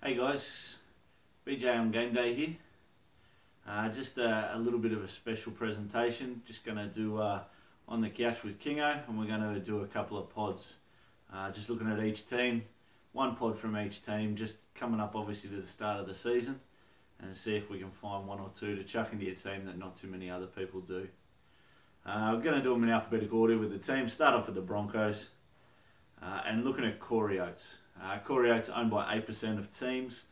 Hey guys, BJ on Gameday here. Just a little bit of a special presentation. Just going to do on the couch with Kingo, and we're going to do a couple of pods. Just looking at each team, one pod from each team, just coming up obviously to the start of the season, and see if we can find one or two to chuck into your team that not too many other people do. We're going to do them in alphabetical order with the team. Start off with the Broncos, and looking at Corey Oates. Corey Oates owned by 8% of teams.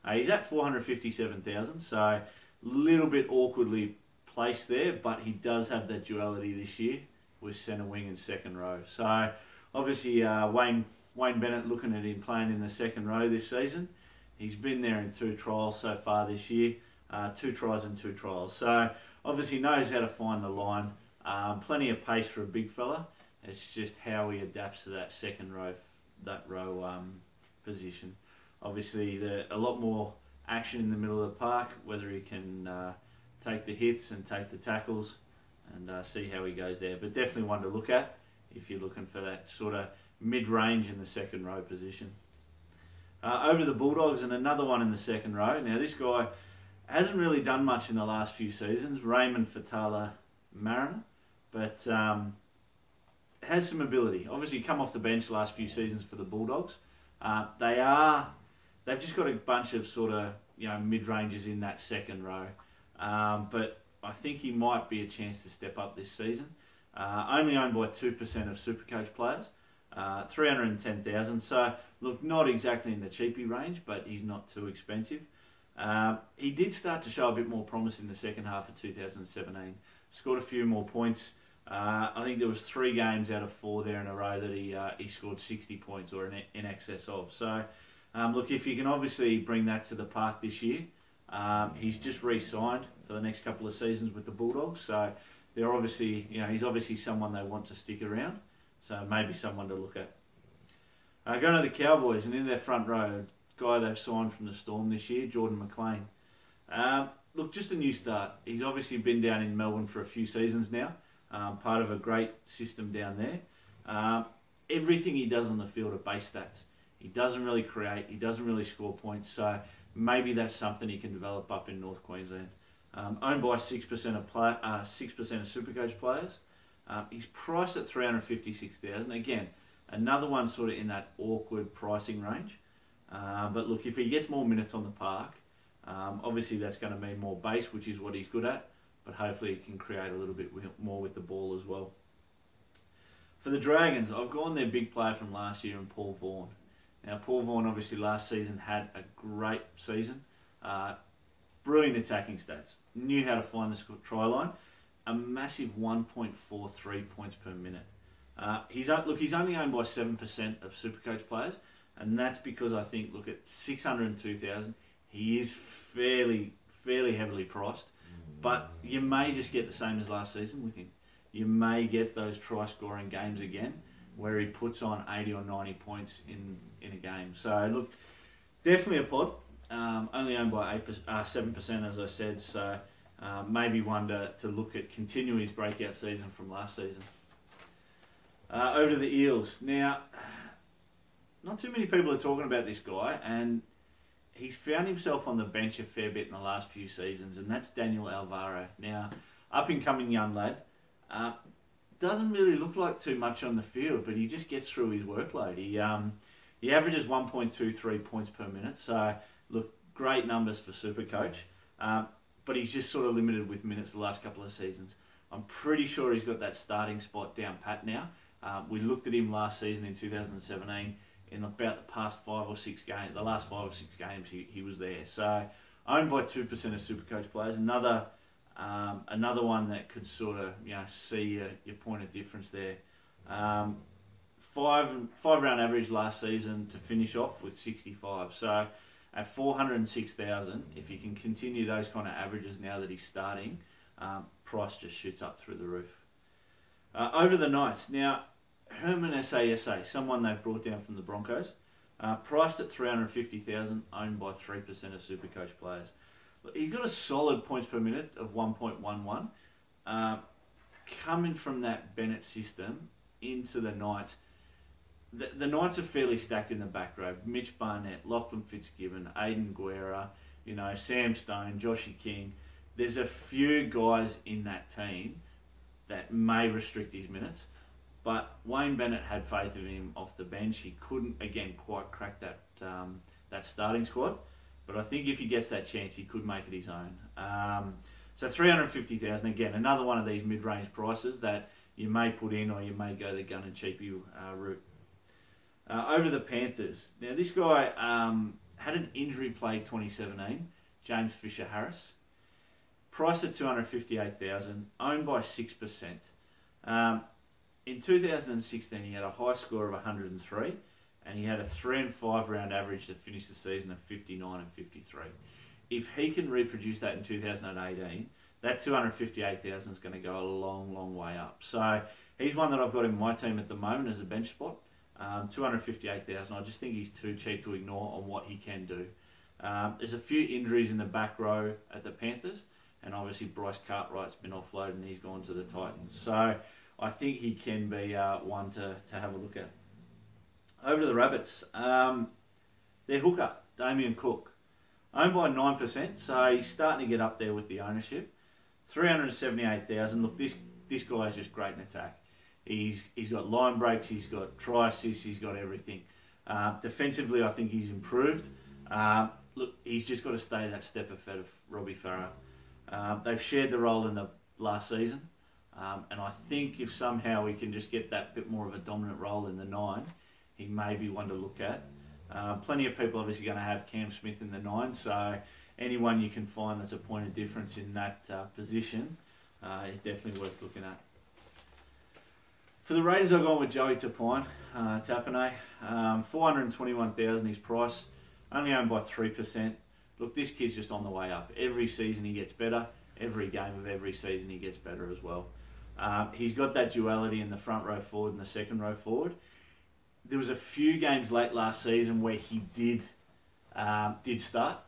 He's at 457,000, so a little bit awkwardly placed there, but he does have that duality this year with centre wing and second row. So obviously Wayne Bennett looking at him playing in the second row this season. He's been there in 2 trials so far this year, 2 tries and 2 trials. So obviously knows how to find the line. Plenty of pace for a big fella. It's just how he adapts to that second row, position. Obviously, a lot more action in the middle of the park, whether he can take the hits and take the tackles, and see how he goes there. But definitely one to look at if you're looking for that sort of mid-range in the second row position. Over the Bulldogs, and another one in the second row. Now this guy hasn't really done much in the last few seasons, Raymond Fatala Mariner, but has some ability. Obviously come off the bench the last few seasons for the Bulldogs. They've just got a bunch of sort of mid-ranges in that second row, but I think he might be a chance to step up this season. Only owned by 2% of Supercoach players, 310,000. So look, not exactly in the cheapie range, but he's not too expensive. He did start to show a bit more promise in the second half of 2017. Scored a few more points. I think there was 3 games out of 4 there in a row that he scored 60 points or in excess of. So look, if you can obviously bring that to the park this year, he's just re-signed for the next couple of seasons with the Bulldogs. So they're obviously, he's obviously someone they want to stick around. So maybe someone to look at. Going to the Cowboys, and in their front row, a guy they've signed from the Storm this year, Jordan Mcclain. Look, just a new start. He's obviously been down in Melbourne for a few seasons now. Part of a great system down there. Everything he does on the field are base stats. He doesn't really create, he doesn't really score points, so maybe that's something he can develop up in North Queensland. Owned by 6% of 6% of Supercoach players. He's priced at 356,000. Again, another one sort of in that awkward pricing range. But look, if he gets more minutes on the park, obviously that's going to mean more base, which is what he's good at. But hopefully he can create a little bit more with the ball as well. For the Dragons, I've gone their big player from last year in Paul Vaughan. Now, Paul Vaughan obviously last season had a great season. Brilliant attacking stats. Knew how to find the try line. A massive 1.43 points per minute. He's only owned by 7% of Supercoach players, and that's because I think, look, at 602,000, he is fairly heavily priced. But you may just get the same as last season with him. You may get those try-scoring games again, where he puts on 80 or 90 points in a game. So look, definitely a pod. Only owned by 7%, as I said. So maybe one to look at, continue his breakout season from last season. Over to the Eels. Now, not too many people are talking about this guy, and he's found himself on the bench a fair bit in the last few seasons, and that's Daniel Alvaro. Now, up-and-coming young lad. Doesn't really look like too much on the field, but he just gets through his workload. He averages 1.23 points per minute, so look, great numbers for Supercoach. But he's just sort of limited with minutes the last couple of seasons. I'm pretty sure he's got that starting spot down pat now. We looked at him last season in 2017. In about the past 5 or 6 games, the last 5 or 6 games, he was there. So owned by 2% of Supercoach players. Another one that could sort of see your point of difference there. 5 round average last season to finish off with 65. So at 406,000, if you can continue those kind of averages now that he's starting, price just shoots up through the roof. Over the Knights now. Herman SASA, someone they've brought down from the Broncos, priced at 350,000, owned by 3% of Supercoach players. He's got a solid points per minute of 1.11. Coming from that Bennett system into the Knights, the Knights are fairly stacked in the back row. Mitch Barnett, Lachlan Fitzgibbon, Aiden Guerra, Sam Stone, Joshy King. There's a few guys in that team that may restrict his minutes, but Wayne Bennett had faith in him off the bench. He couldn't, again, quite crack that starting squad, but I think if he gets that chance, he could make it his own. So 350,000, again, another one of these mid-range prices that you may put in, or you may go the gun and cheapy route. Over the Panthers. Now, this guy had an injury-plagued 2017, James Fisher-Harris. Priced at 258,000, owned by 6%. In 2016, he had a high score of 103, and he had a 3 and 5 round average to finish the season of 59 and 53. If he can reproduce that in 2018, that 258,000 is going to go a long, long way up. So he's one that I've got in my team at the moment as a bench spot. 258,000. I just think he's too cheap to ignore on what he can do. There's a few injuries in the back row at the Panthers, and obviously Bryce Cartwright's been offloaded and he's gone to the Titans. So I think he can be one to have a look at. Over to the Rabbits. Their hooker, Damien Cook. Owned by 9%, so he's starting to get up there with the ownership. 378,000. Look, this guy is just great in attack. He's got line breaks, he's got try assists, he's got everything. Defensively, I think he's improved. Look, he's just got to stay that step ahead of Robbie Farah. They've shared the role in the last season, and I think if somehow we can just get that bit more of a dominant role in the 9, he may be one to look at. Plenty of people obviously going to have Cam Smith in the 9, so anyone you can find that's a point of difference in that position is definitely worth looking at. For the Raiders, I've gone with Joey Tapine, 421,000 his price, only owned by 3%. Look, this kid's just on the way up. Every season he gets better. Every game of every season he gets better as well. He's got that duality in the front row forward and the second row forward. There was a few games late last season where he did start.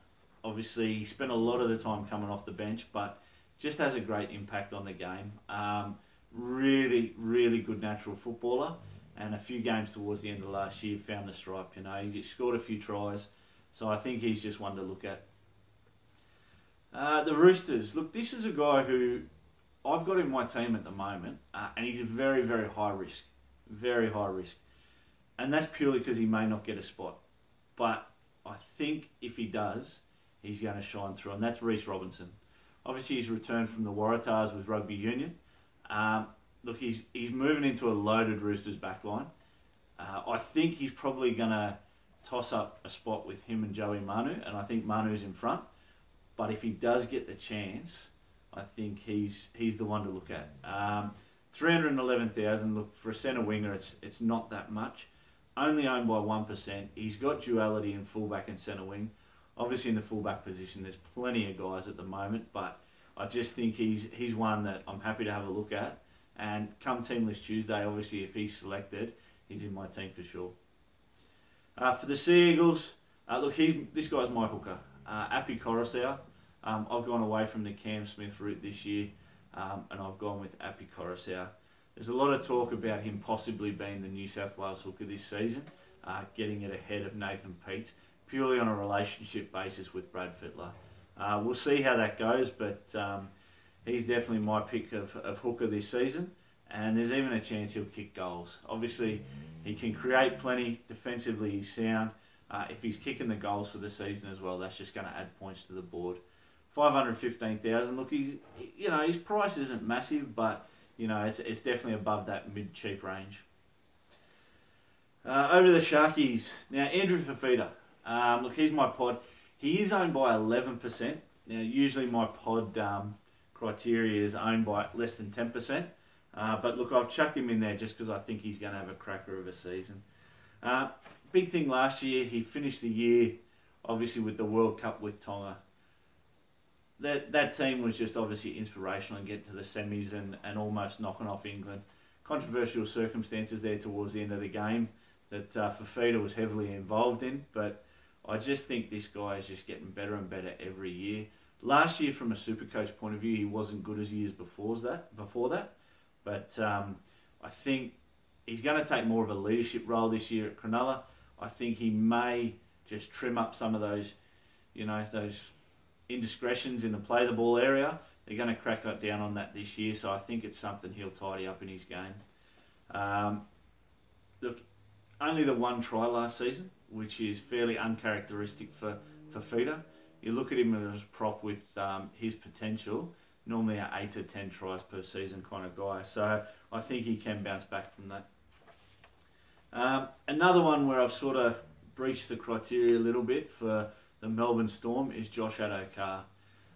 Obviously, he spent a lot of the time coming off the bench, but just has a great impact on the game. Really, really good natural footballer, and a few games towards the end of last year found the stripe. He scored a few tries, so I think he's just one to look at. The Roosters. Look, this is a guy who I've got in my team at the moment, and he's a very, very high risk. Very high risk. And that's purely because he may not get a spot. But I think if he does, he's going to shine through, and that's Reece Robinson. Obviously, he's returned from the Waratahs with rugby union. Look, he's moving into a loaded Roosters backline. I think he's probably going to toss up a spot with him and Joey Manu, and I think Manu's in front. But if he does get the chance, I think he's the one to look at. 311,000. Look, for a centre winger, it's not that much. Only owned by 1%. He's got duality in fullback and centre wing. Obviously, in the fullback position, there's plenty of guys at the moment, but I just think he's one that I'm happy to have a look at. And come Team List Tuesday, obviously, if he's selected, he's in my team for sure. For the Sea Eagles, look, this guy's my hooker, Api Coruscant. I've gone away from the Cam Smith route this year, and I've gone with Api Coruscant. There's a lot of talk about him possibly being the New South Wales hooker this season, getting it ahead of Nathan Peats, purely on a relationship basis with Brad Fittler. We'll see how that goes, but he's definitely my pick of hooker this season, and there's even a chance he'll kick goals. Obviously, he can create plenty. Defensively, he's sound. If he's kicking the goals for the season as well, that's just going to add points to the board. 515,000. Look, his price isn't massive, but it's definitely above that mid-cheap range. Over to the Sharkies. Now, Andrew Fafita. Look, he's my pod. He is owned by 11%. Now, usually my pod criteria is owned by less than 10%. But look, I've chucked him in there just because I think he's going to have a cracker of a season. Big thing last year, he finished the year, obviously, with the World Cup with Tonga. That team was just obviously inspirational in getting to the semis and almost knocking off England. Controversial circumstances there towards the end of the game that Fafita was heavily involved in, but I just think this guy is just getting better and better every year. Last year, from a Supercoach point of view, he wasn't good as years before that, but I think he's going to take more of a leadership role this year at Cronulla. I think he may just trim up some of those, those indiscretions in the play the ball area. They're going to crack down on that this year, so I think it's something he'll tidy up in his game. Look, only the one try last season, which is fairly uncharacteristic for Fifita. You look at him as a prop with his potential, normally an 8 to 10 tries per season kind of guy. So I think he can bounce back from that. Another one where I've sort of breached the criteria a little bit for the Melbourne Storm is Josh Addo-Carr.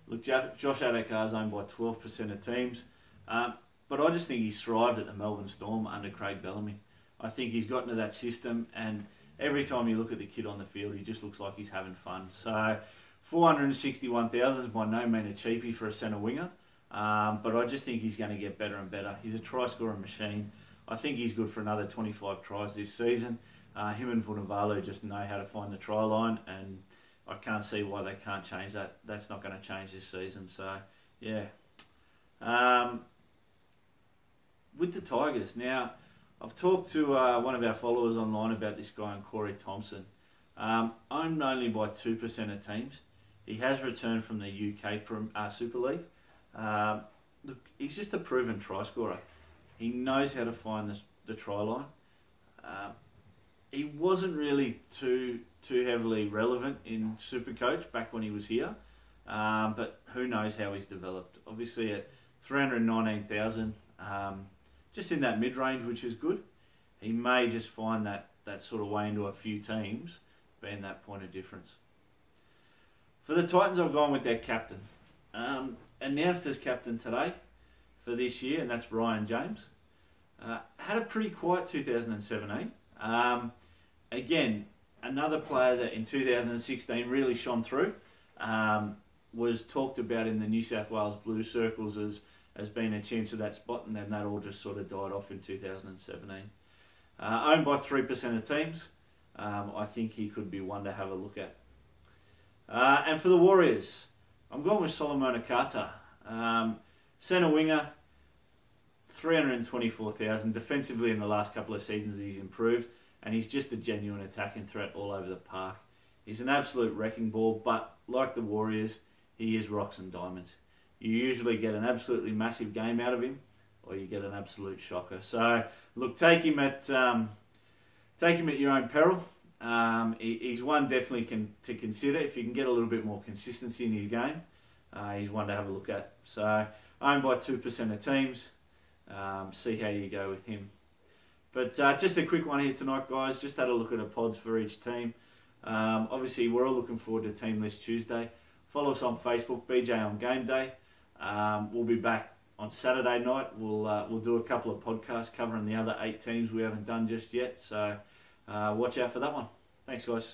Look, Josh Addo-Carr is owned by 12% of teams, but I just think he's thrived at the Melbourne Storm under Craig Bellamy. I think he's got into that system, and every time you look at the kid on the field, he just looks like he's having fun. So 461,000 is by no means a cheapie for a centre winger, but I just think he's going to get better and better. He's a try-scoring machine. I think he's good for another 25 tries this season. Him and Vunivalu just know how to find the try line, and I can't see why they can't change that. That's not going to change this season. So, yeah. With the Tigers, now, I've talked to one of our followers online about this guy, Corey Thompson. Owned only by 2% of teams. He has returned from the UK Super League. Look, he's just a proven try scorer. He knows how to find the try line. He wasn't really too heavily relevant in Supercoach back when he was here, but who knows how he's developed. Obviously at 319,000, just in that mid-range, which is good. He may just find that sort of way into a few teams, being that point of difference. For the Titans, I've gone with their captain. Announced as captain today for this year, and that's Ryan James. Had a pretty quiet 2017. Again, another player that in 2016 really shone through, was talked about in the New South Wales Blue circles as being a chance of that spot, and then that all just sort of died off in 2017. Owned by 3% of teams, I think he could be one to have a look at. And for the Warriors, I'm going with Solomon Akata. Centre winger, 324,000. Defensively in the last couple of seasons he's improved, and he's just a genuine attacking threat all over the park. He's an absolute wrecking ball, but like the Warriors, he is rocks and diamonds. You usually get an absolutely massive game out of him, or you get an absolute shocker. So look, take him at your own peril. He's one definitely to consider. If you can get a little bit more consistency in his game, he's one to have a look at. So owned by 2% of teams. See how you go with him. But just a quick one here tonight, guys. Just had a look at the pods for each team. Obviously, we're all looking forward to Team List Tuesday. Follow us on Facebook, BJ on Gameday. We'll be back on Saturday night. We'll do a couple of podcasts covering the other 8 teams we haven't done just yet. So watch out for that one. Thanks, guys.